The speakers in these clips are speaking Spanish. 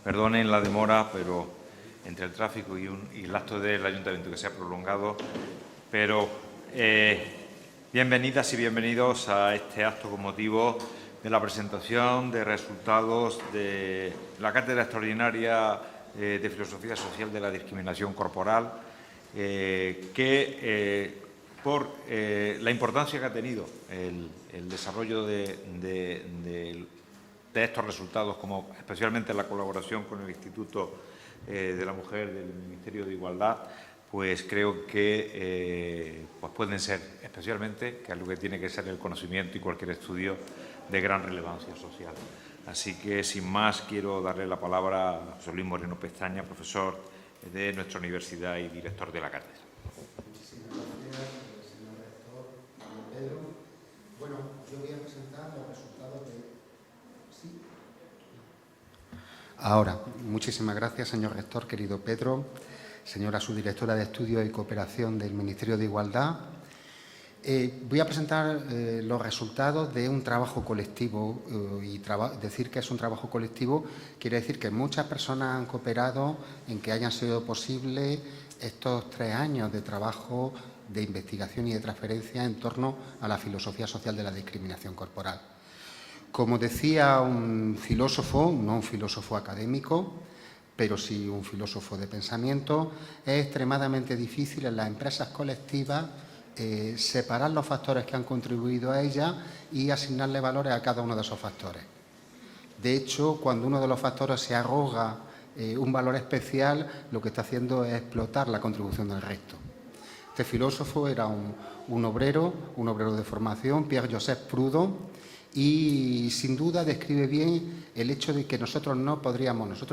Perdonen la demora, pero entre el tráfico y el acto del Ayuntamiento que se ha prolongado. Pero bienvenidas y bienvenidos a este acto con motivo de la presentación de resultados de la Cátedra Extraordinaria de Filosofía Social de la Discriminación Corporal, por la importancia que ha tenido el desarrollo de estos resultados, como especialmente la colaboración con el Instituto de la Mujer del Ministerio de Igualdad, pues creo que pues pueden ser especialmente, que es lo que tiene que ser el conocimiento y cualquier estudio, de gran relevancia social. Así que, sin más, quiero darle la palabra a José Luis Moreno Pestaña, profesor de nuestra universidad y director de la cátedra. Muchísimas gracias, señor rector Pedro. Bueno, yo voy a presentar los resultados de... ¿Sí? Ahora, muchísimas gracias, señor rector, querido Pedro, señora subdirectora de Estudios y Cooperación del Ministerio de Igualdad. Voy a presentar los resultados de un trabajo colectivo y decir que es un trabajo colectivo quiere decir que muchas personas han cooperado en que hayan sido posibles estos 3 años de trabajo de investigación y de transferencia en torno a la filosofía social de la discriminación corporal. Como decía un filósofo, no un filósofo académico, pero sí un filósofo de pensamiento, es extremadamente difícil en las empresas colectivas separar los factores que han contribuido a ella y asignarle valores a cada uno de esos factores. De hecho, cuando uno de los factores se arroga un valor especial, lo que está haciendo es explotar la contribución del resto. Este filósofo era un obrero de formación, Pierre-Joseph Proudhon, y sin duda describe bien el hecho de que nosotros y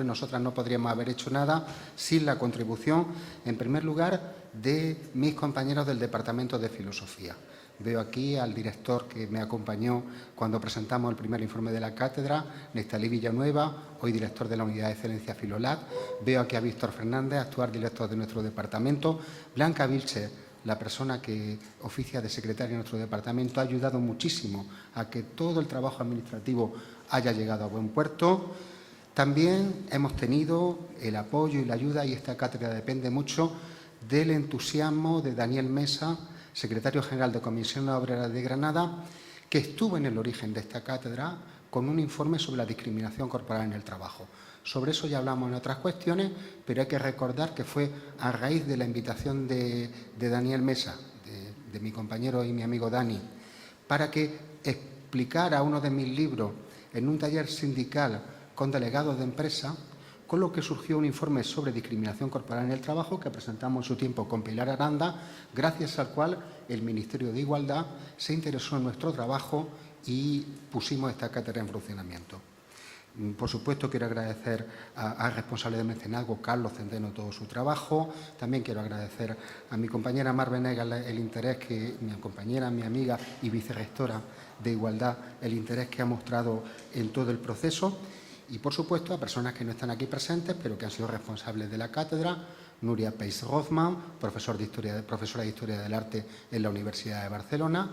nosotras no podríamos haber hecho nada sin la contribución, en primer lugar, de mis compañeros del Departamento de Filosofía. Veo aquí al director que me acompañó cuando presentamos el primer informe de la cátedra, Nestalí Villanueva, hoy director de la Unidad de Excelencia Filolat. Veo aquí a Víctor Fernández, actual director de nuestro departamento. Blanca Vilches, la persona que oficia de secretaria en nuestro departamento, ha ayudado muchísimo a que todo el trabajo administrativo haya llegado a buen puerto. También hemos tenido el apoyo y la ayuda, y esta cátedra depende mucho del entusiasmo de Daniel Mesa, secretario general de Comisión Obrera de Granada, que estuvo en el origen de esta cátedra con un informe sobre la discriminación corporal en el trabajo. Sobre eso ya hablamos en otras cuestiones, pero hay que recordar que fue a raíz de la invitación de Daniel Mesa, de mi compañero y mi amigo Dani, para que explicara uno de mis libros en un taller sindical con delegados de empresa, con lo que surgió un informe sobre discriminación corporal en el trabajo que presentamos en su tiempo con Pilar Aranda, gracias al cual el Ministerio de Igualdad se interesó en nuestro trabajo y pusimos esta cátedra en funcionamiento. Por supuesto, quiero agradecer al responsable de mecenazgo, Carlos Centeno, todo su trabajo. También quiero agradecer a mi compañera Mar Venegas el interés que, mi compañera, mi amiga y vicerrectora de Igualdad, el interés que ha mostrado en todo el proceso. Y, por supuesto, a personas que no están aquí presentes, pero que han sido responsables de la cátedra: Nuria Peis-Rothman, profesora de Historia del Arte en la Universidad de Barcelona;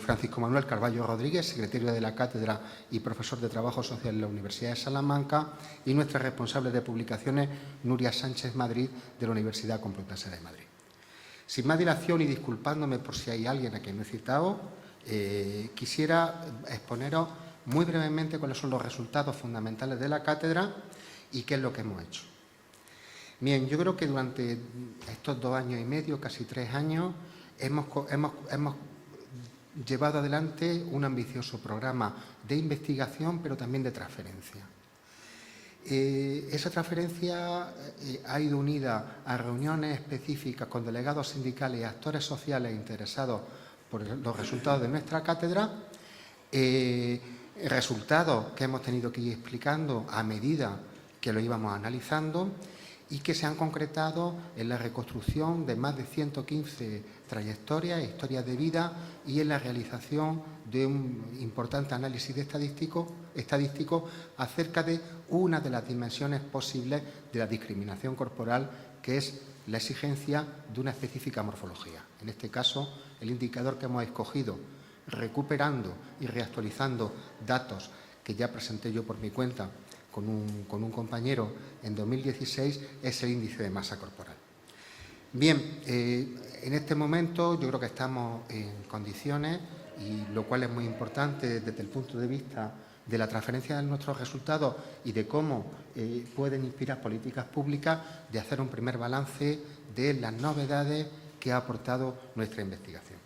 Francisco Manuel Carballo Rodríguez, secretario de la cátedra y profesor de Trabajo Social en la Universidad de Salamanca; y nuestra responsable de publicaciones, Nuria Sánchez Madrid, de la Universidad Complutense de Madrid. Sin más dilación y disculpándome por si hay alguien a quien no he citado, quisiera exponeros muy brevemente cuáles son los resultados fundamentales de la cátedra y qué es lo que hemos hecho. Bien, yo creo que durante estos 2 años y medio, casi 3 años, hemos llevado adelante un ambicioso programa de investigación, pero también de transferencia. Esa transferencia ha ido unida a reuniones específicas con delegados sindicales y actores sociales interesados por los resultados de nuestra cátedra, resultados que hemos tenido que ir explicando a medida que lo íbamos analizando y que se han concretado en la reconstrucción de más de 115 trayectorias e historias de vida y en la realización de un importante análisis estadístico acerca de una de las dimensiones posibles de la discriminación corporal, que es la exigencia de una específica morfología. En este caso, el indicador que hemos escogido, recuperando y reactualizando datos que ya presenté yo por mi cuenta con un compañero en 2016 es el índice de masa corporal. Bien, en este momento yo creo que estamos en condiciones, y lo cual es muy importante desde el punto de vista de la transferencia de nuestros resultados y de cómo pueden inspirar políticas públicas, de hacer un primer balance de las novedades que ha aportado nuestra investigación.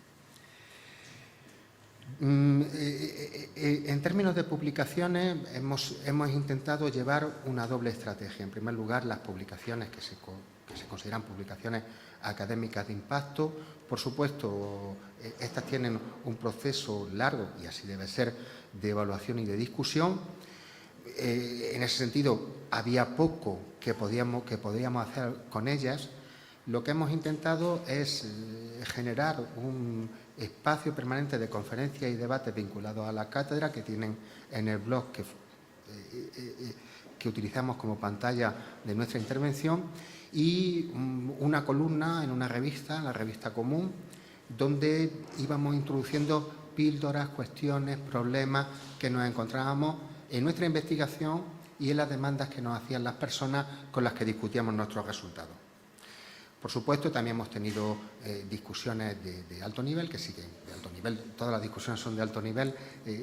En términos de publicaciones, hemos intentado llevar una doble estrategia. En primer lugar, las publicaciones que se consideran publicaciones académicas de impacto. Por supuesto, estas tienen un proceso largo, y así debe ser, de evaluación y de discusión. En ese sentido, había poco que podíamos hacer con ellas. Lo que hemos intentado es generar un espacio permanente de conferencias y debates vinculados a la cátedra, que tienen en el blog que utilizamos como pantalla de nuestra intervención, y una columna en una revista, la Revista Común, donde íbamos introduciendo píldoras, cuestiones, problemas que nos encontrábamos en nuestra investigación y en las demandas que nos hacían las personas con las que discutíamos nuestros resultados. Por supuesto, también hemos tenido discusiones de alto nivel, que sí que de alto nivel, todas las discusiones son de alto nivel,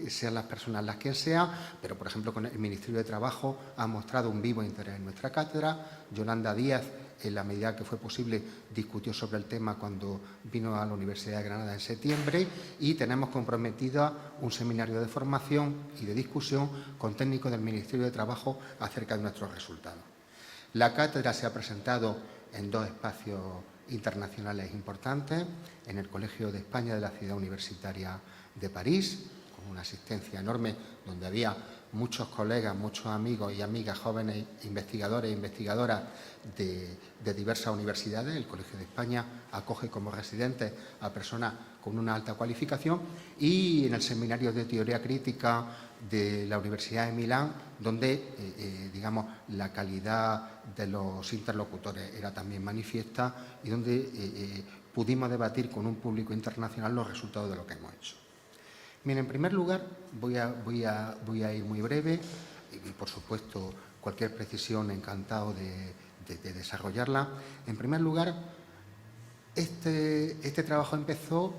sean las personas las que sean, pero, por ejemplo, con el Ministerio de Trabajo ha mostrado un vivo interés en nuestra cátedra. Yolanda Díaz, en la medida que fue posible, discutió sobre el tema cuando vino a la Universidad de Granada en septiembre, y tenemos comprometido un seminario de formación y de discusión con técnicos del Ministerio de Trabajo acerca de nuestros resultados. La cátedra se ha presentado en 2 espacios internacionales importantes, en el Colegio de España de la Ciudad Universitaria de París, con una asistencia enorme, donde había muchos colegas, muchos amigos y amigas jóvenes investigadores e investigadoras de diversas universidades. El Colegio de España acoge como residentes a personas con una alta cualificación, y en el Seminario de Teoría Crítica de la Universidad de Milán, donde digamos, la calidad de los interlocutores era también manifiesta, y donde pudimos debatir con un público internacional los resultados de lo que hemos hecho. Bien, en primer lugar, voy a ir muy breve, y por supuesto cualquier precisión encantado de desarrollarla. En primer lugar, este trabajo empezó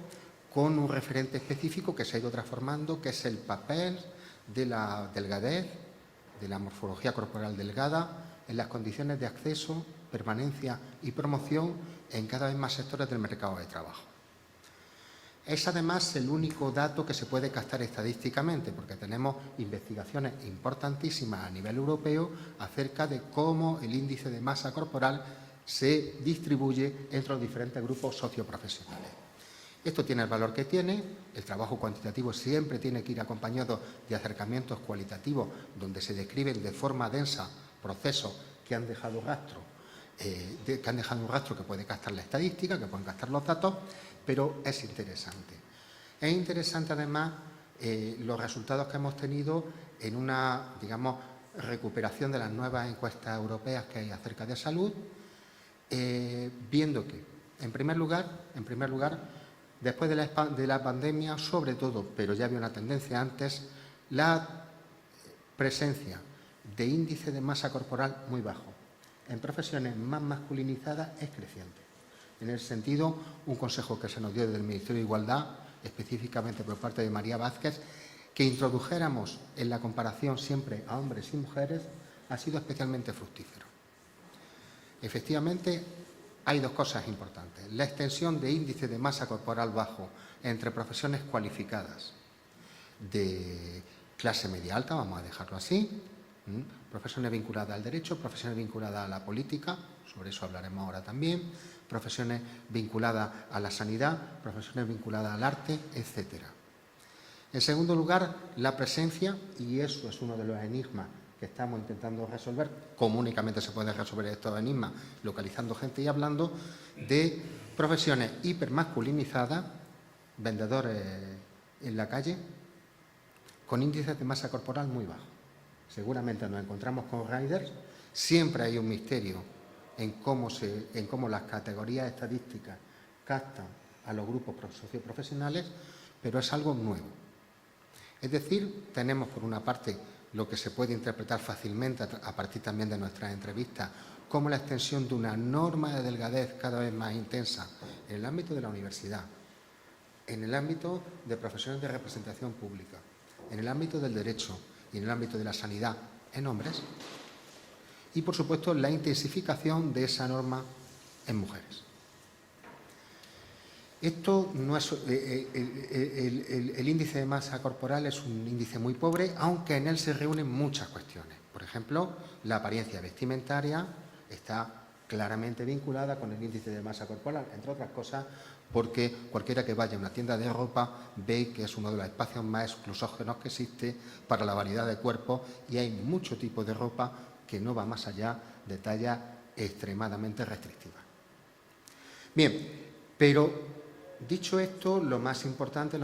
con un referente específico que se ha ido transformando, que es el papel de la delgadez, de la morfología corporal delgada, en las condiciones de acceso, permanencia y promoción en cada vez más sectores del mercado de trabajo. Es además el único dato que se puede captar estadísticamente, porque tenemos investigaciones importantísimas a nivel europeo acerca de cómo el índice de masa corporal se distribuye entre los diferentes grupos socioprofesionales. Esto tiene el valor que tiene. El trabajo cuantitativo siempre tiene que ir acompañado de acercamientos cualitativos, donde se describen de forma densa procesos que han dejado rastro, un rastro que puede captar la estadística, que pueden captar los datos, pero es interesante. Es interesante además los resultados que hemos tenido en una, digamos, recuperación de las nuevas encuestas europeas que hay acerca de salud, viendo que, en primer lugar, después de la pandemia, sobre todo, pero ya había una tendencia antes, la presencia de índice de masa corporal muy bajo en profesiones más masculinizadas es creciente. En ese sentido, un consejo que se nos dio desde el Ministerio de Igualdad, específicamente por parte de María Vázquez, que introdujéramos en la comparación siempre a hombres y mujeres, ha sido especialmente fructífero. Efectivamente, hay 2 cosas importantes. La extensión de índice de masa corporal bajo entre profesiones cualificadas de clase media alta, vamos a dejarlo así, profesiones vinculadas al derecho, profesiones vinculadas a la política, sobre eso hablaremos ahora también, profesiones vinculadas a la sanidad, profesiones vinculadas al arte, etcétera. En segundo lugar, la presencia, y eso es uno de los enigmas que estamos intentando resolver, como únicamente se puede resolver estos enigmas localizando gente y hablando, de profesiones hipermasculinizadas, vendedores en la calle, con índices de masa corporal muy bajos. Seguramente nos encontramos con riders. Siempre hay un misterio en cómo las categorías estadísticas captan a los grupos socioprofesionales, pero es algo nuevo. Es decir, tenemos por una parte lo que se puede interpretar fácilmente a partir también de nuestras entrevistas, como la extensión de una norma de delgadez cada vez más intensa en el ámbito de la universidad, en el ámbito de profesiones de representación pública, en el ámbito del derecho y en el ámbito de la sanidad en hombres, y por supuesto la intensificación de esa norma en mujeres. Esto no es, el índice de masa corporal es un índice muy pobre, aunque en él se reúnen muchas cuestiones. Por ejemplo, la apariencia vestimentaria está claramente vinculada con el índice de masa corporal, entre otras cosas porque cualquiera que vaya a una tienda de ropa ve que es uno de los espacios más exclusógenos que existe para la variedad de cuerpos, y hay mucho tipo de ropa que no va más allá de tallas extremadamente restrictivas. Bien, pero dicho esto, lo más importante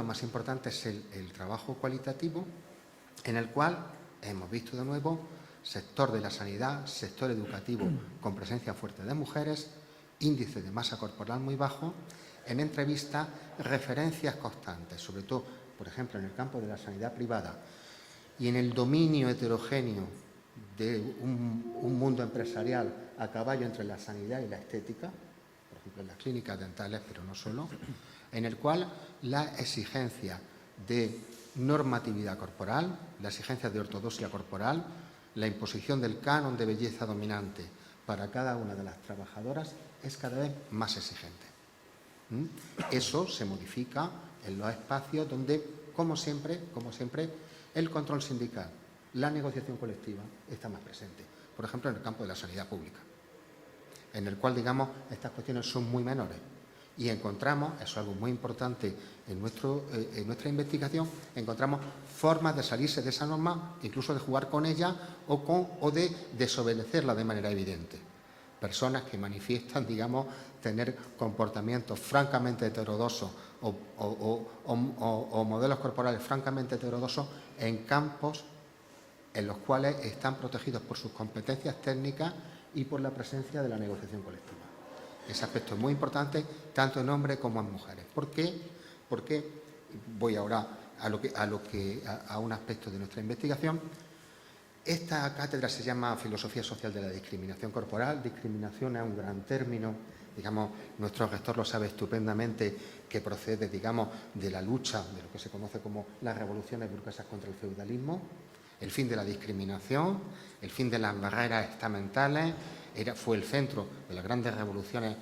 es el trabajo cualitativo, en el cual hemos visto de nuevo sector de la sanidad, sector educativo con presencia fuerte de mujeres, índice de masa corporal muy bajo, en entrevistas referencias constantes, sobre todo, por ejemplo, en el campo de la sanidad privada y en el dominio heterogéneo de un mundo empresarial a caballo entre la sanidad y la estética, por ejemplo, en las clínicas dentales, pero no solo, en el cual la exigencia de normatividad corporal, la exigencia de ortodoxia corporal, la imposición del canon de belleza dominante para cada una de las trabajadoras es cada vez más exigente. Eso se modifica en los espacios donde, como siempre, el control sindical, la negociación colectiva está más presente. Por ejemplo, en el campo de la sanidad pública, en el cual, digamos, estas cuestiones son muy menores. Y encontramos, eso es algo muy importante en nuestra investigación, encontramos formas de salirse de esa norma, incluso de jugar con ella o de desobedecerla de manera evidente. Personas que manifiestan, digamos, tener comportamientos francamente heterodoxos o modelos corporales francamente heterodoxos en campos en los cuales están protegidos por sus competencias técnicas y por la presencia de la negociación colectiva. Ese aspecto es muy importante, tanto en hombres como en mujeres. ¿Por qué? Porque voy ahora a un aspecto de nuestra investigación. Esta cátedra se llama Filosofía Social de la Discriminación Corporal. Discriminación es un gran término, digamos, nuestro rector lo sabe estupendamente, que procede, digamos, de la lucha de lo que se conoce como las revoluciones burguesas contra el feudalismo, el fin de la discriminación, el fin de las barreras estamentales. Fue el centro de las grandes revoluciones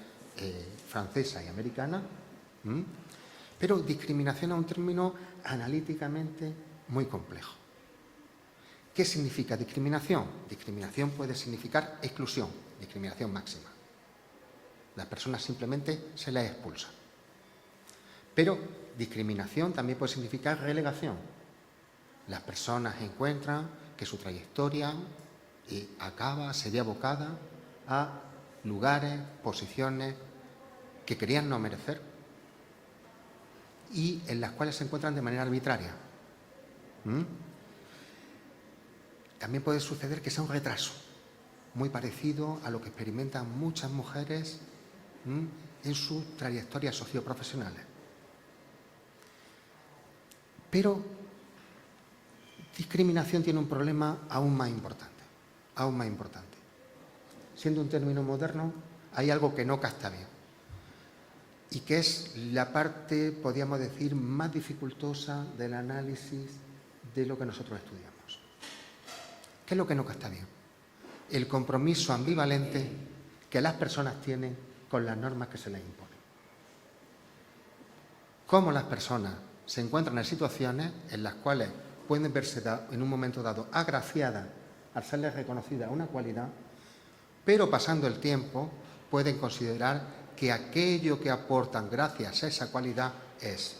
francesa y americana. Pero discriminación es un término analíticamente muy complejo. ¿Qué significa discriminación? Discriminación puede significar exclusión, discriminación máxima. Las personas simplemente se les expulsa. Pero discriminación también puede significar relegación. Las personas encuentran que su trayectoria se ve abocada a lugares, posiciones que creían no merecer y en las cuales se encuentran de manera arbitraria. También puede suceder que sea un retraso, muy parecido a lo que experimentan muchas mujeres en sus trayectorias socioprofesionales. Pero discriminación tiene un problema aún más importante. Siendo un término moderno, hay algo que no capta bien y que es la parte, podríamos decir, más dificultosa del análisis de lo que nosotros estudiamos. ¿Qué es lo que no capta bien? El compromiso ambivalente que las personas tienen con las normas que se les imponen. Cómo las personas se encuentran en situaciones en las cuales pueden verse en un momento dado agraciadas al serles reconocida una cualidad, pero pasando el tiempo pueden considerar que aquello que aportan gracias a esa cualidad es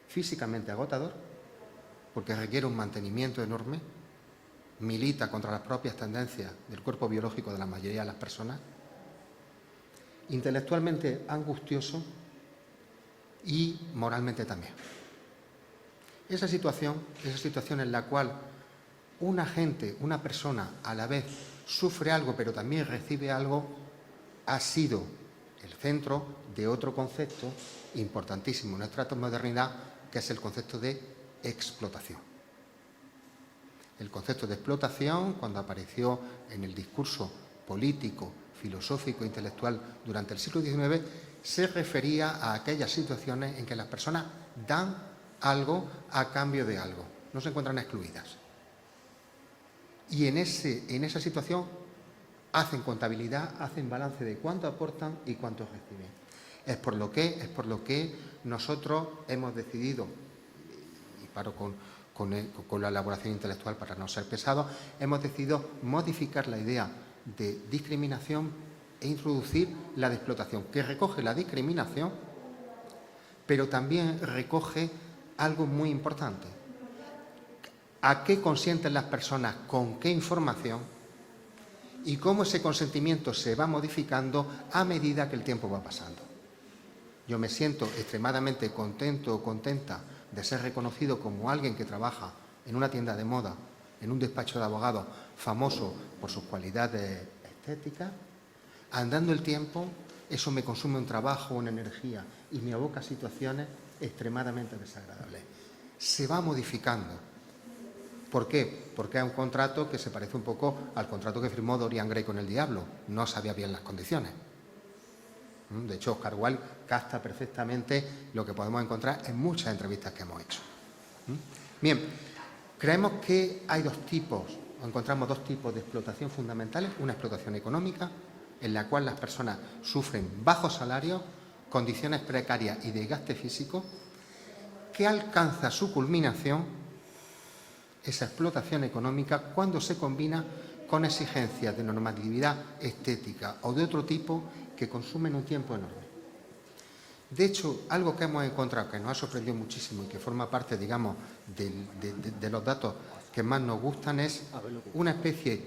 físicamente agotador, porque requiere un mantenimiento enorme, milita contra las propias tendencias del cuerpo biológico de la mayoría de las personas, intelectualmente angustioso y moralmente también. Esa situación en la cual una persona a la vez sufre algo pero también recibe algo, ha sido el centro de otro concepto importantísimo en nuestra modernidad, que es el concepto de explotación. El concepto de explotación, cuando apareció en el discurso político, filosófico, intelectual durante el siglo XIX, se refería a aquellas situaciones en que las personas dan algo a cambio de algo, no se encuentran excluidas. Y en esa situación hacen contabilidad, hacen balance de cuánto aportan y cuánto reciben. Es por lo que nosotros hemos decidido, y paro con la elaboración intelectual para no ser pesado, hemos decidido modificar la idea de discriminación e introducir la de explotación, que recoge la discriminación, pero también recoge algo muy importante. ¿A qué consienten las personas? ¿Con qué información? Y cómo ese consentimiento se va modificando a medida que el tiempo va pasando. Yo me siento extremadamente contento o contenta de ser reconocido como alguien que trabaja en una tienda de moda, en un despacho de abogados famoso por sus cualidades estéticas. Andando el tiempo, eso me consume un trabajo, una energía y me aboca a situaciones extremadamente desagradables. Se va modificando. ¿Por qué? Porque hay un contrato que se parece un poco al contrato que firmó Dorian Gray con el diablo. No sabía bien las condiciones. De hecho, Oscar Wilde capta perfectamente lo que podemos encontrar en muchas entrevistas que hemos hecho. Bien, creemos que hay encontramos dos tipos de explotación fundamentales. Una explotación económica, en la cual las personas sufren bajos salarios, condiciones precarias y desgaste físico, que alcanza su culminación, esa explotación económica, cuando se combina con exigencias de normatividad estética o de otro tipo que consumen un tiempo enorme. De hecho, algo que hemos encontrado que nos ha sorprendido muchísimo y que forma parte, digamos, de los datos que más nos gustan es una especie,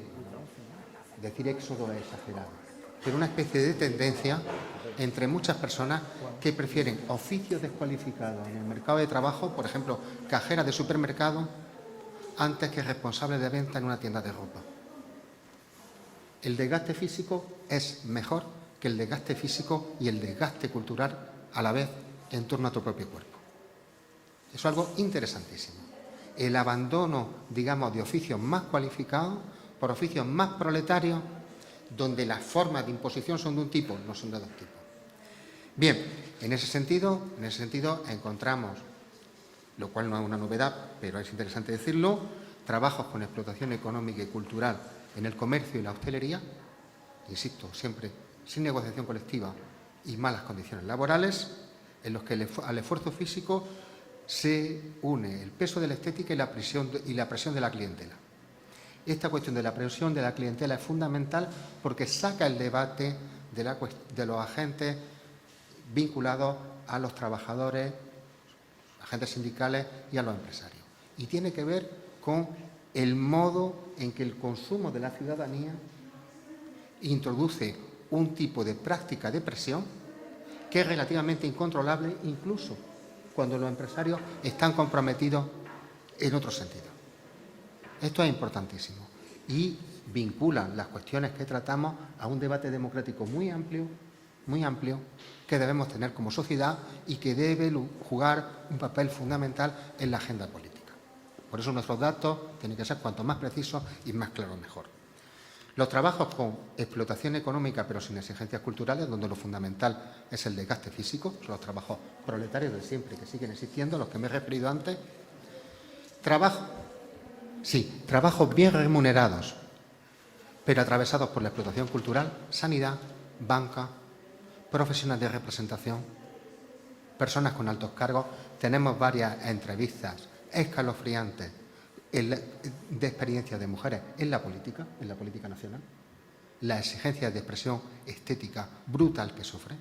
decir éxodo es exagerado, pero una especie de tendencia entre muchas personas que prefieren oficios descualificados en el mercado de trabajo, por ejemplo, cajeras de supermercado, antes que responsables de venta en una tienda de ropa. El desgaste físico es mejor que el desgaste físico y el desgaste cultural a la vez en torno a tu propio cuerpo. Eso es algo interesantísimo. El abandono, digamos, de oficios más cualificados por oficios más proletarios, donde las formas de imposición son de un tipo, no son de dos tipos. Bien, en ese sentido encontramos, lo cual no es una novedad, pero es interesante decirlo, trabajos con explotación económica y cultural en el comercio y la hostelería, insisto, siempre sin negociación colectiva y malas condiciones laborales, en los que al esfuerzo físico se une el peso de la estética y la presión de la clientela. Esta cuestión de la presión de la clientela es fundamental porque saca el debate de los agentes vinculados a los trabajadores, agentes sindicales y a los empresarios. Y tiene que ver con el modo en que el consumo de la ciudadanía introduce un tipo de práctica de presión que es relativamente incontrolable, incluso cuando los empresarios están comprometidos en otro sentido. Esto es importantísimo y vincula las cuestiones que tratamos a un debate democrático muy amplio que debemos tener como sociedad y que debe jugar un papel fundamental en la agenda política. Por eso nuestros datos tienen que ser cuanto más precisos y más claros mejor. Los trabajos con explotación económica pero sin exigencias culturales, donde lo fundamental es el desgaste físico, son los trabajos proletarios de siempre que siguen existiendo, los que me he referido antes. Trabajos bien remunerados, pero atravesados por la explotación cultural, sanidad, banca, profesionales de representación, personas con altos cargos. Tenemos varias entrevistas escalofriantes de experiencias de mujeres en la política nacional, la exigencia de expresión estética brutal que sufren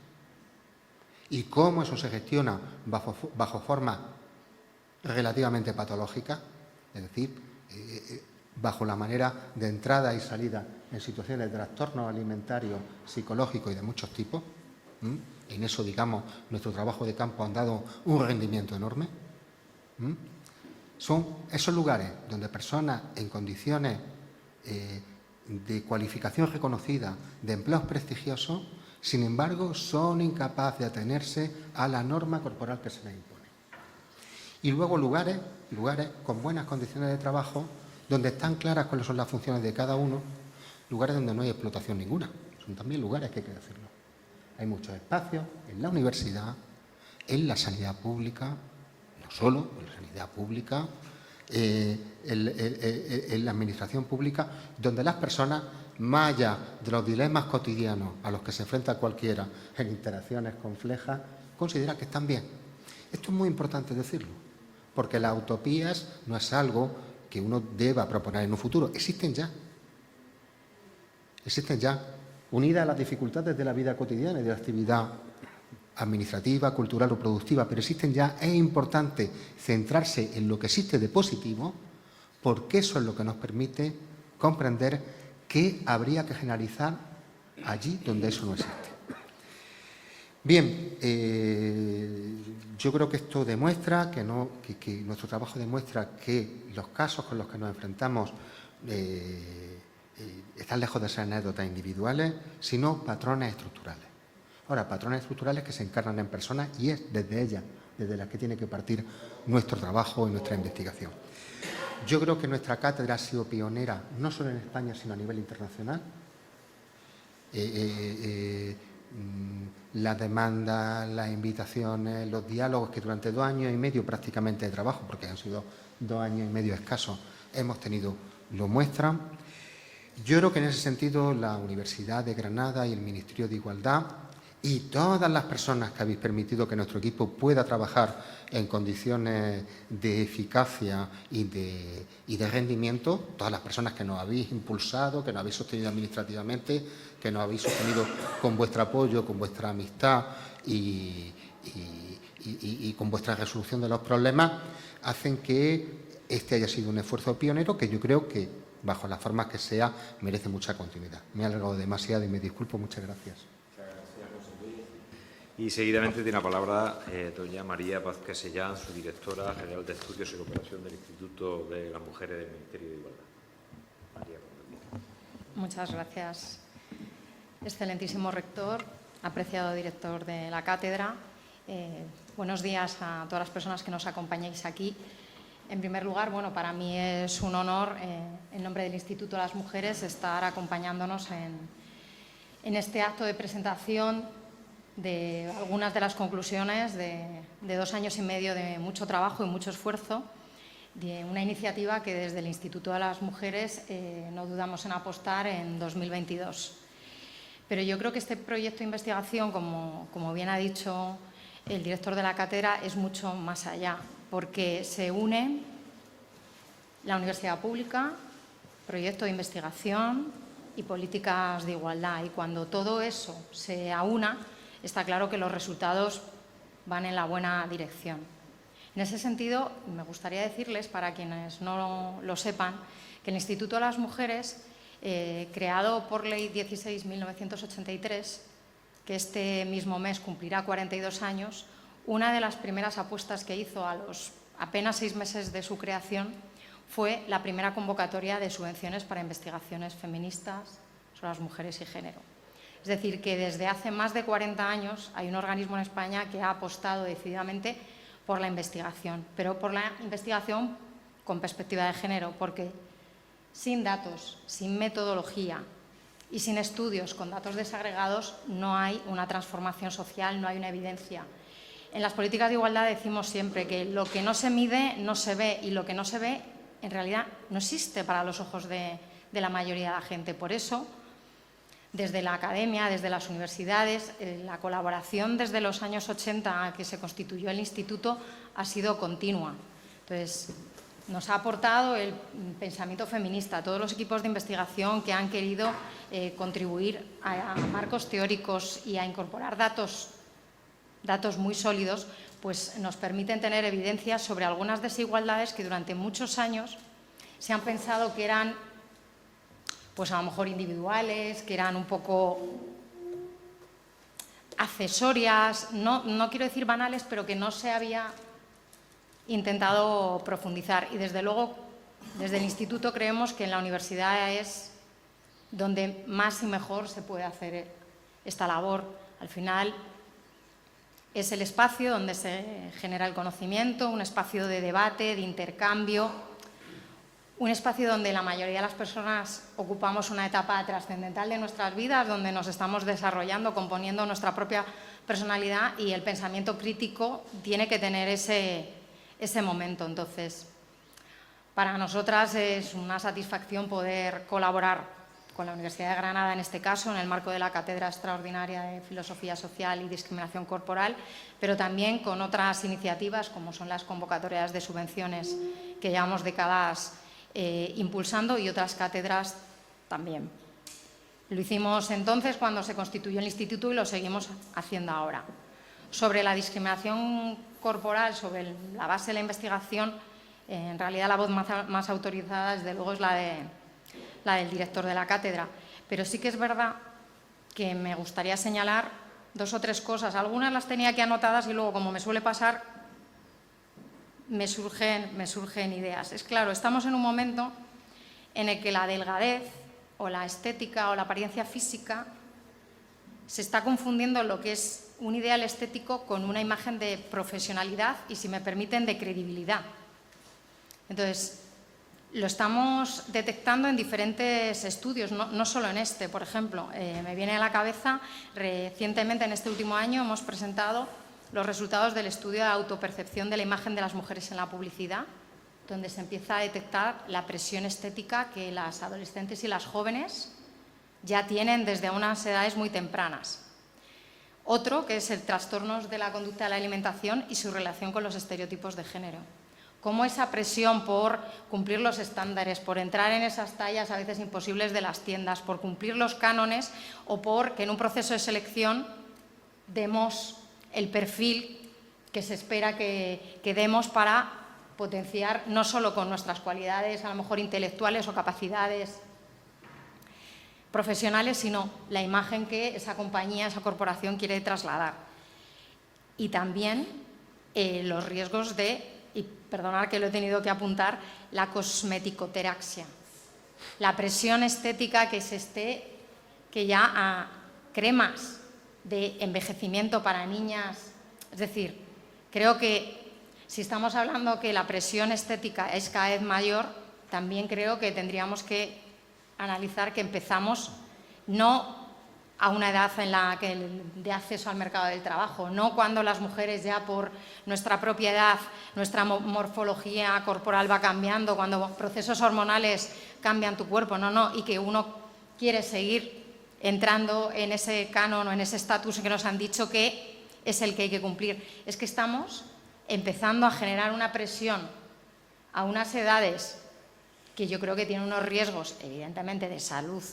y cómo eso se gestiona bajo formas relativamente patológicas, es decir, bajo la manera de entrada y salida en situaciones de trastornos alimentarios, psicológicos y de muchos tipos. En eso, digamos, nuestro trabajo de campo ha dado un rendimiento enorme. Son esos lugares donde personas en condiciones de cualificación reconocida, de empleos prestigiosos, sin embargo, son incapaces de atenerse a la norma corporal que se les impone. Y luego lugares con buenas condiciones de trabajo, donde están claras cuáles son las funciones de cada uno, lugares donde no hay explotación ninguna. Son también lugares que hay que decirlo. Hay muchos espacios en la universidad, en la sanidad pública, no solo en la sanidad pública, en la administración pública, donde las personas, más allá de los dilemas cotidianos a los que se enfrenta cualquiera en interacciones complejas, consideran que están bien. Esto es muy importante decirlo, porque las utopías no es algo que uno deba proponer en un futuro, existen ya. Existen ya, unidas a las dificultades de la vida cotidiana y de la actividad administrativa, cultural o productiva, pero existen ya. Es importante centrarse en lo que existe de positivo, porque eso es lo que nos permite comprender qué habría que generalizar allí donde eso no existe. Bien, yo creo que esto demuestra que nuestro trabajo demuestra que los casos con los que nos enfrentamos están lejos de ser anécdotas individuales, sino patrones estructurales. Ahora, patrones estructurales que se encarnan en personas y es desde ellas, desde las que tiene que partir nuestro trabajo y nuestra investigación. Yo creo que nuestra cátedra ha sido pionera, no solo en España, sino a nivel internacional. Las demandas, las invitaciones, los diálogos que durante 2 años y medio prácticamente de trabajo, porque han sido 2 años y medio escasos, hemos tenido, lo muestran. Yo creo que en ese sentido la Universidad de Granada y el Ministerio de Igualdad y todas las personas que habéis permitido que nuestro equipo pueda trabajar en condiciones de eficacia y de rendimiento, todas las personas que nos habéis impulsado, que nos habéis sostenido administrativamente, que nos habéis sostenido con vuestro apoyo, con vuestra amistad y con vuestra resolución de los problemas, hacen que este haya sido un esfuerzo pionero que yo creo que, bajo las formas que sea, merece mucha continuidad. Me he alargado demasiado y me disculpo. Muchas gracias. Y seguidamente tiene la palabra doña María Paz Casellán, su directora general de Estudios y Cooperación del Instituto de las Mujeres del Ministerio de Igualdad. María. Muchas gracias, excelentísimo rector, apreciado director de la cátedra. Buenos días a todas las personas que nos acompañáis aquí. En primer lugar, bueno, para mí es un honor, en nombre del Instituto de las Mujeres, estar acompañándonos en este acto de presentación de algunas de las conclusiones de 2 años y medio de mucho trabajo y mucho esfuerzo, de una iniciativa que desde el Instituto de las Mujeres no dudamos en apostar en 2022. Pero yo creo que este proyecto de investigación, como bien ha dicho el director de la cátedra, es mucho más allá, porque se une la universidad pública, proyecto de investigación y políticas de igualdad. Y cuando todo eso se aúna, está claro que los resultados van en la buena dirección. En ese sentido, me gustaría decirles, para quienes no lo sepan, que el Instituto de las Mujeres, creado por Ley 16.983, que este mismo mes cumplirá 42 años, una de las primeras apuestas que hizo a los apenas 6 meses de su creación fue la primera convocatoria de subvenciones para investigaciones feministas sobre las mujeres y género. Es decir, que desde hace más de 40 años hay un organismo en España que ha apostado decididamente por la investigación, pero por la investigación con perspectiva de género, porque sin datos, sin metodología y sin estudios con datos desagregados no hay una transformación social, no hay una evidencia. En las políticas de igualdad decimos siempre que lo que no se mide no se ve, y lo que no se ve en realidad no existe para los ojos de la mayoría de la gente. Por eso, desde la academia, desde las universidades, la colaboración desde los años 80 que se constituyó el instituto ha sido continua. Entonces, nos ha aportado el pensamiento feminista, todos los equipos de investigación que han querido contribuir a marcos teóricos y a incorporar datos muy sólidos, pues nos permiten tener evidencias sobre algunas desigualdades que durante muchos años se han pensado que eran, pues a lo mejor individuales, que eran un poco accesorias, no quiero decir banales, pero que no se había intentado profundizar. Y desde luego, desde el instituto creemos que en la universidad es donde más y mejor se puede hacer esta labor. Al final es el espacio donde se genera el conocimiento, un espacio de debate, de intercambio, un espacio donde la mayoría de las personas ocupamos una etapa trascendental de nuestras vidas, donde nos estamos desarrollando, componiendo nuestra propia personalidad, y el pensamiento crítico tiene que tener ese momento. Entonces, para nosotras es una satisfacción poder colaborar con la Universidad de Granada, en este caso, en el marco de la Cátedra Extraordinaria de Filosofía Social y Discriminación Corporal, pero también con otras iniciativas, como son las convocatorias de subvenciones que llevamos décadas impulsando, y otras cátedras también. Lo hicimos entonces cuando se constituyó el instituto y lo seguimos haciendo ahora. Sobre la discriminación corporal, sobre la base de la investigación, en realidad la voz más autorizada, desde luego, es la del director de la cátedra. Pero sí que es verdad que me gustaría señalar 2 o 3 cosas. Algunas las tenía aquí anotadas y luego, como me suele pasar, me surgen ideas. Es claro, estamos en un momento en el que la delgadez o la estética o la apariencia física se está confundiendo lo que es un ideal estético con una imagen de profesionalidad y, si me permiten, de credibilidad. Entonces, lo estamos detectando en diferentes estudios, no solo en este. Por ejemplo, me viene a la cabeza, recientemente, en este último año, hemos presentado los resultados del estudio de autopercepción de la imagen de las mujeres en la publicidad, donde se empieza a detectar la presión estética que las adolescentes y las jóvenes ya tienen desde unas edades muy tempranas. Otro, que es el trastornos de la conducta de la alimentación y su relación con los estereotipos de género. Cómo esa presión por cumplir los estándares, por entrar en esas tallas a veces imposibles de las tiendas, por cumplir los cánones, o por que en un proceso de selección demos el perfil que se espera que demos para potenciar no solo con nuestras cualidades, a lo mejor intelectuales o capacidades profesionales, sino la imagen que esa compañía, esa corporación quiere trasladar. Y también los riesgos de, y perdonad que lo he tenido que apuntar, la cosmeticoteraxia, la presión estética que ya a cremas de envejecimiento para niñas. Es decir, creo que si estamos hablando que la presión estética es cada vez mayor, también creo que tendríamos que analizar que empezamos no a una edad en la que de acceso al mercado del trabajo, no cuando las mujeres ya por nuestra propia edad, nuestra morfología corporal va cambiando, cuando procesos hormonales cambian tu cuerpo, no, y que uno quiere seguir entrando en ese canon o en ese estatus que nos han dicho que es el que hay que cumplir. Es que estamos empezando a generar una presión a unas edades que yo creo que tienen unos riesgos, evidentemente, de salud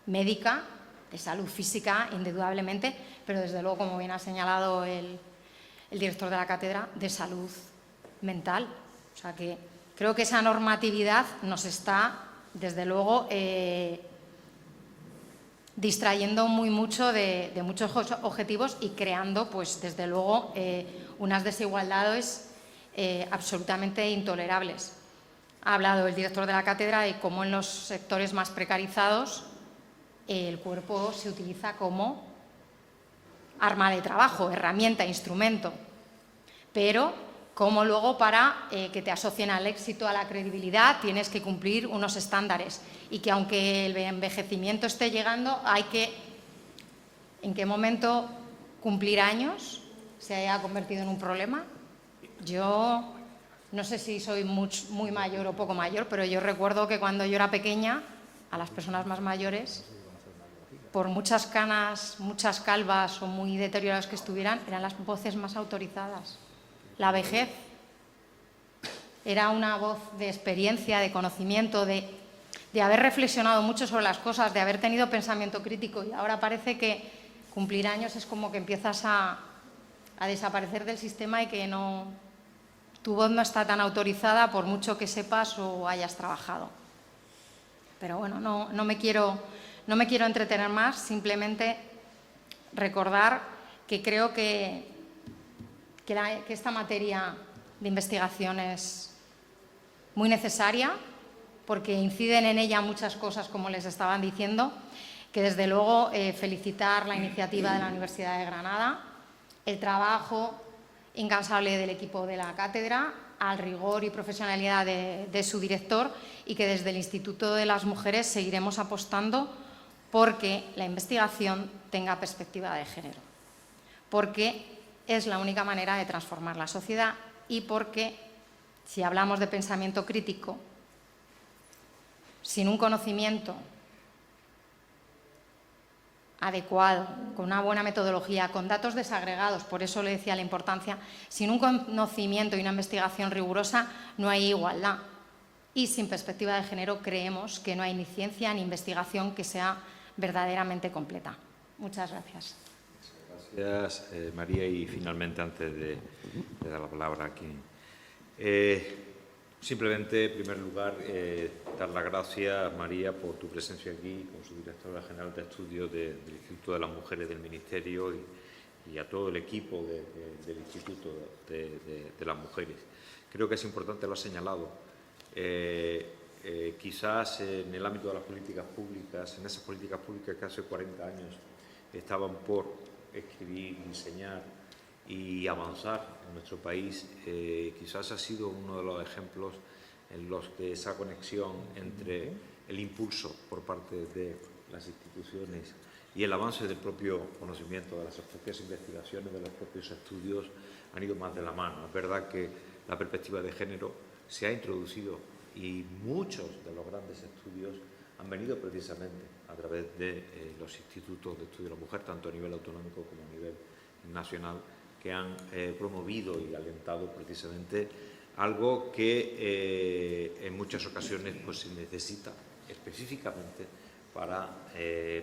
médica, de salud física, indudablemente, pero desde luego, como bien ha señalado el director de la cátedra, de salud mental. O sea que creo que esa normatividad nos está, desde luego, distrayendo mucho de muchos objetivos y creando, pues, desde luego, unas desigualdades absolutamente intolerables. Ha hablado el director de la cátedra de cómo en los sectores más precarizados el cuerpo se utiliza como arma de trabajo, herramienta, instrumento, pero cómo luego para que te asocien al éxito, a la credibilidad, tienes que cumplir unos estándares, y que aunque el envejecimiento esté llegando, hay que, en qué momento cumplir años se haya convertido en un problema. Yo no sé si soy muy mayor o poco mayor, pero yo recuerdo que cuando yo era pequeña, a las personas más mayores, por muchas canas, muchas calvas o muy deterioradas que estuvieran, eran las voces más autorizadas. La vejez era una voz de experiencia, de conocimiento, de haber reflexionado mucho sobre las cosas, de haber tenido pensamiento crítico, y ahora parece que cumplir años es como que empiezas a desaparecer del sistema y que tu voz no está tan autorizada por mucho que sepas o hayas trabajado. Pero bueno, no me quiero entretener más, simplemente recordar que creo que esta materia de investigación es muy necesaria, porque inciden en ella muchas cosas, como les estaban diciendo, que desde luego felicitar la iniciativa de la Universidad de Granada, el trabajo incansable del equipo de la cátedra, al rigor y profesionalidad de su director y que desde el Instituto de las Mujeres seguiremos apostando porque la investigación tenga perspectiva de género, porque es la única manera de transformar la sociedad y porque, si hablamos de pensamiento crítico, sin un conocimiento adecuado, con una buena metodología, con datos desagregados, por eso le decía la importancia, sin un conocimiento y una investigación rigurosa no hay igualdad. Y sin perspectiva de género creemos que no hay ni ciencia ni investigación que sea verdaderamente completa. Muchas gracias. Gracias, María. Y finalmente, antes de dar la palabra aquí, simplemente, en primer lugar, dar las gracias, María, por tu presencia aquí como subdirectora general de estudios del Instituto de las Mujeres del Ministerio y a todo el equipo del Instituto de las Mujeres. Creo que es importante, lo has señalado, quizás en el ámbito de las políticas públicas, en esas políticas públicas que hace 40 años estaban por escribir, diseñar y avanzar en nuestro país, quizás ha sido uno de los ejemplos en los que esa conexión entre el impulso por parte de las instituciones y el avance del propio conocimiento, de las propias investigaciones, de los propios estudios, han ido más de la mano. Es verdad que la perspectiva de género se ha introducido y muchos de los grandes estudios han venido precisamente a través de los institutos de estudio de la mujer, tanto a nivel autonómico como a nivel nacional, que han promovido y alentado precisamente algo que en muchas ocasiones pues, se necesita específicamente para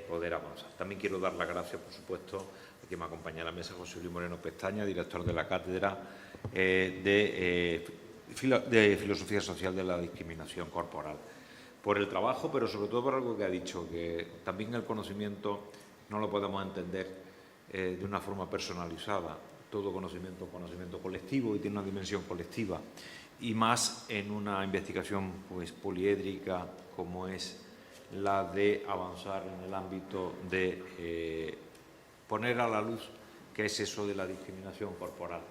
poder avanzar. También quiero dar las gracias, por supuesto, a quien me acompaña a la mesa, José Luis Moreno Pestaña, director de la Cátedra de Filosofía Social de la Discriminación Corporal, por el trabajo, pero sobre todo por algo que ha dicho, que también el conocimiento no lo podemos entender de una forma personalizada. Todo conocimiento es conocimiento colectivo y tiene una dimensión colectiva, y más en una investigación pues, poliédrica como es la de avanzar en el ámbito de poner a la luz qué es eso de la discriminación corporal.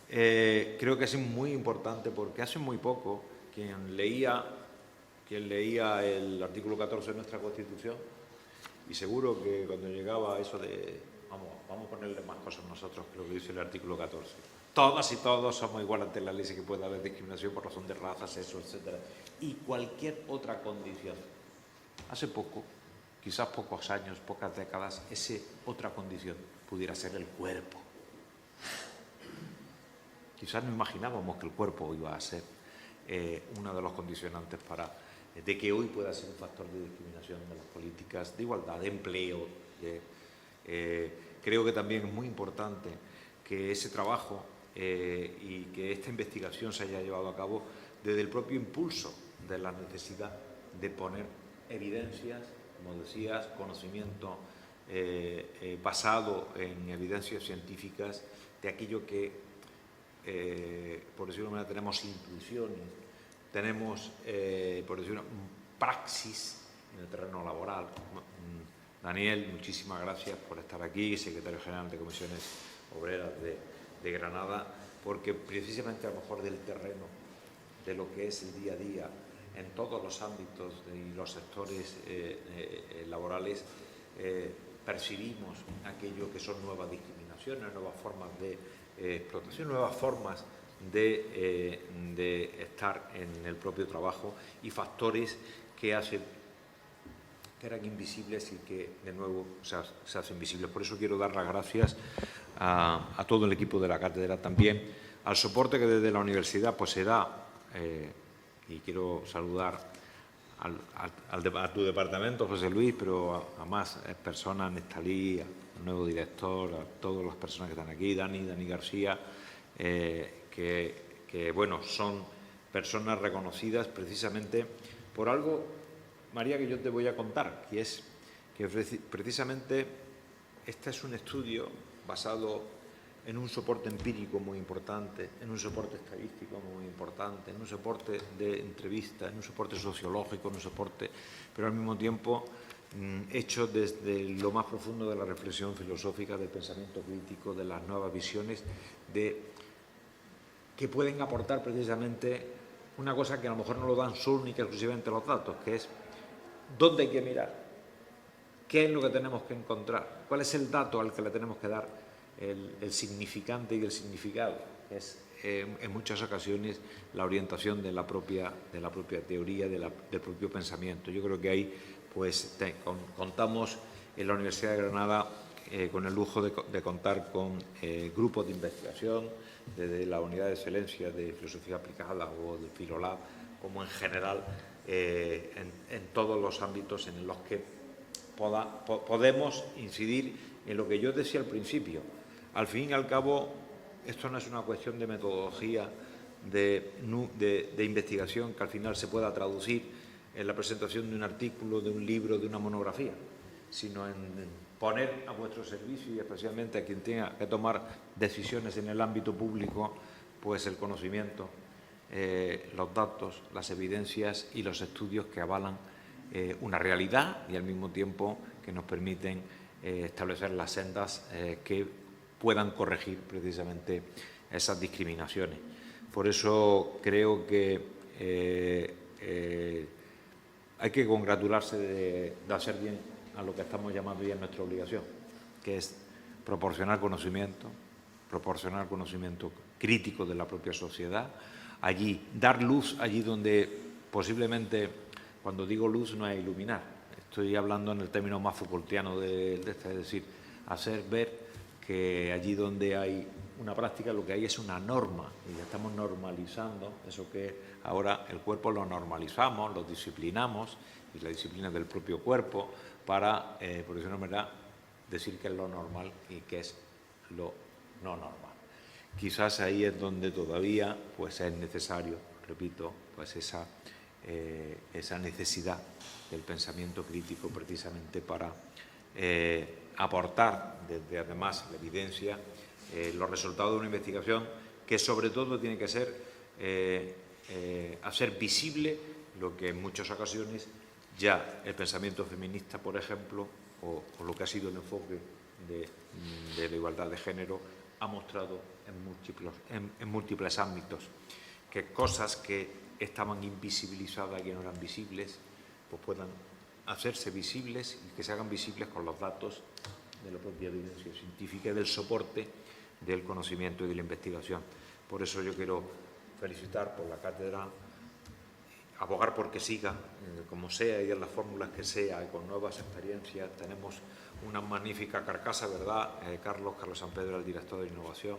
Creo que es muy importante porque hace muy poco quien leía el artículo 14 de nuestra Constitución, y seguro que cuando llegaba eso de vamos a ponerle más cosas nosotros que lo que dice el artículo 14. Todas y todos somos iguales ante la ley, y que puede haber discriminación por razón de raza, sexo, etc. Y cualquier otra condición. Hace poco, quizás pocos años, pocas décadas, esa otra condición pudiera ser el cuerpo. Quizás no imaginábamos que el cuerpo iba a ser uno de los condicionantes de que hoy pueda ser un factor de discriminación de las políticas de igualdad, de empleo. Creo que también es muy importante que ese trabajo y que esta investigación se haya llevado a cabo desde el propio impulso de la necesidad de poner evidencias, como decías, conocimiento basado en evidencias científicas de aquello que, por decirlo de una manera, tenemos intuiciones, tenemos, por decirlo, praxis en el terreno laboral. Daniel, muchísimas gracias por estar aquí, secretario general de Comisiones Obreras de Granada, porque precisamente a lo mejor del terreno, de lo que es el día a día, en todos los ámbitos y los sectores laborales, percibimos aquello que son nuevas discriminaciones, nuevas formas de explotación, nuevas formas de estar en el propio trabajo y factores que eran invisibles y que de nuevo se hacen visibles. Por eso quiero dar las gracias a todo el equipo de la cátedra, también al soporte que desde la universidad pues se da, y quiero saludar a tu departamento, José Luis, pero a más personas, Nestalí, al nuevo director, a todas las personas que están aquí, Dani García, que bueno, son personas reconocidas precisamente por algo, María, que yo te voy a contar, y es que precisamente este es un estudio basado en un soporte empírico muy importante, en un soporte estadístico muy importante, en un soporte de entrevista, en un soporte sociológico, en un soporte, pero al mismo tiempo hecho desde lo más profundo de la reflexión filosófica, del pensamiento crítico, de las nuevas visiones, de que pueden aportar precisamente una cosa que a lo mejor no lo dan solo ni que exclusivamente los datos, que es dónde hay que mirar, qué es lo que tenemos que encontrar, cuál es el dato al que le tenemos que dar el significante y el significado, que es en muchas ocasiones la orientación de la propia teoría, del propio pensamiento. Yo creo que ahí pues contamos en la Universidad de Granada con el lujo de contar con grupos de investigación, desde la Unidad de Excelencia de Filosofía Aplicada o del Filolab, como en general en todos los ámbitos en los que podemos incidir en lo que yo decía al principio. Al fin y al cabo, esto no es una cuestión de metodología de investigación que al final se pueda traducir en la presentación de un artículo, de un libro, de una monografía, sino en poner a vuestro servicio y especialmente a quien tenga que tomar decisiones en el ámbito público, pues el conocimiento, los datos, las evidencias y los estudios que avalan una realidad y al mismo tiempo que nos permiten establecer las sendas que puedan corregir precisamente esas discriminaciones. Por eso creo que hay que congratularse de hacer bien a lo que estamos llamando ya nuestra obligación, que es proporcionar conocimiento crítico de la propia sociedad, allí dar luz, allí donde posiblemente, cuando digo luz no es iluminar, estoy hablando en el término más Foucaultiano es decir, hacer ver que allí donde hay una práctica lo que hay es una norma y ya estamos normalizando eso que ahora el cuerpo lo normalizamos, lo disciplinamos y la disciplina del propio cuerpo para, por decirlo de una manera, decir que es lo normal y que es lo no normal. Quizás ahí es donde todavía pues es necesario, repito, pues esa necesidad del pensamiento crítico precisamente para aportar desde además la evidencia los resultados de una investigación que sobre todo tiene que ser hacer visible lo que en muchas ocasiones ya el pensamiento feminista, por ejemplo, o lo que ha sido el enfoque de la igualdad de género ha mostrado en múltiples ámbitos, que cosas que estaban invisibilizadas, que no eran visibles, pues puedan hacerse visibles y que se hagan visibles con los datos de la propia evidencia científica y del soporte del conocimiento y de la investigación. Por eso yo quiero felicitar por la cátedra, abogar por que siga, como sea y en las fórmulas que sea, y con nuevas experiencias. Tenemos una magnífica carcasa, ¿verdad? Carlos San Pedro, el director de innovación,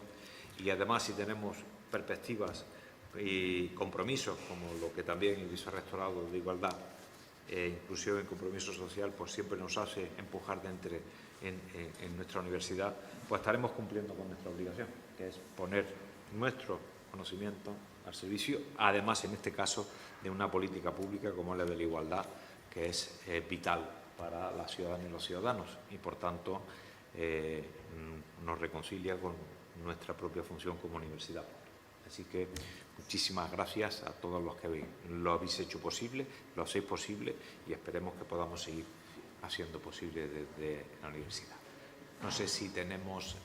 y además si tenemos perspectivas y compromisos, como lo que también el vicerrectorado de Igualdad, inclusión y compromiso social, pues siempre nos hace empujar en nuestra universidad, pues estaremos cumpliendo con nuestra obligación, que es poner nuestro conocimiento al servicio, además en este caso de una política pública como la de la igualdad, que es vital para las ciudadanas y los ciudadanos y por tanto nos reconcilia con nuestra propia función como universidad. Así que muchísimas gracias a todos los que lo habéis hecho posible, lo hacéis posible y esperemos que podamos seguir haciendo posible desde la universidad. No sé si tenemos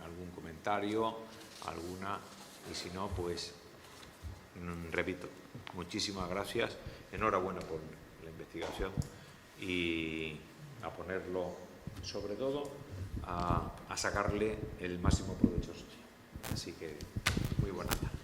algún comentario, y si no, pues repito, muchísimas gracias, enhorabuena por la investigación y a ponerlo, sobre todo, a sacarle el máximo provecho social. Así que, muy buenas tardes.